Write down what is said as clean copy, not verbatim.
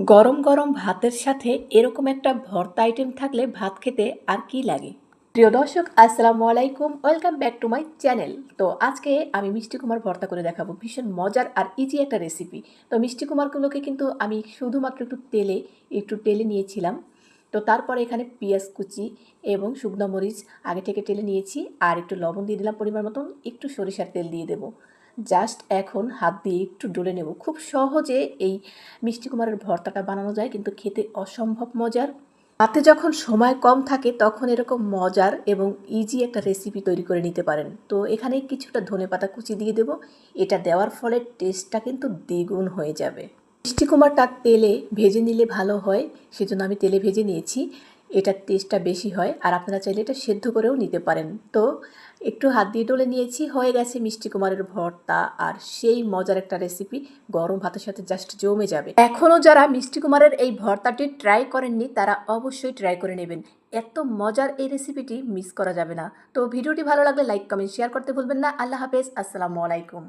গরম গরম ভাতের সাথে এরকম একটা ভর্তা আইটেম থাকলে ভাত খেতে আর কি লাগে। প্রিয় দর্শক, আসসালামু আলাইকুম, welcome back to my channel. তো আজকে আমি মিষ্টি কুমার ভর্তা করে দেখাবো, ভীষণ মজার আর ইজি একটা রেসিপি। তো মিষ্টি কুমারগুলোকে কিন্তু আমি শুধুমাত্র একটু টেলে নিয়েছিলাম। তো তারপরে এখানে পেঁয়াজ কুচি এবং শুকনো মরিচ আগে থেকে টেলে নিয়েছি, আর একটু লবণ দিয়ে দিলাম পরিমাণ মতন, একটু সরিষার তেল দিয়ে দেবো। জাস্ট এখন হাত দিয়ে একটু ডলে নেব। খুব সহজে এই মিষ্টি কুমারের ভর্তাটা বানানো যায়, কিন্তু খেতে অসম্ভব মজার। হাতে যখন সময় কম থাকে তখন এরকম মজার এবং ইজি একটা রেসিপি তৈরি করে নিতে পারেন। তো এখানে কিছুটা ধনেপাতা কুচি দিয়ে দেব। এটা দেওয়ার ফলে টেস্টটা কিন্তু দ্বিগুণ হয়ে যাবে। মিষ্টি কুমারটা তেলে ভেজে নিলে ভালো হয়, সেজন্য আমি তেলে ভেজে নিয়েছি। এটার টেস্টটা বেশি হয়, আর আপনারা চাইলে এটা সেদ্ধ করেও নিতে পারেন। তো একটু হাত দিয়ে ডলে নিয়েছি, হয়ে গেছে মিষ্টি কুমারের ভর্তা। আর সেই মজার একটা রেসিপি গরম ভাতের সাথে জাস্ট জমে যাবে। এখনও যারা মিষ্টি কুমারের এই ভর্তাটি ট্রাই করেননি তারা অবশ্যই ট্রাই করে নেবেন। এত মজার এই রেসিপিটি মিস করা যাবে না। তো ভিডিওটি ভালো লাগলে লাইক কমেন্ট শেয়ার করতে ভুলবেন না। আল্লাহ হাফেজ, আসসালামু আলাইকুম।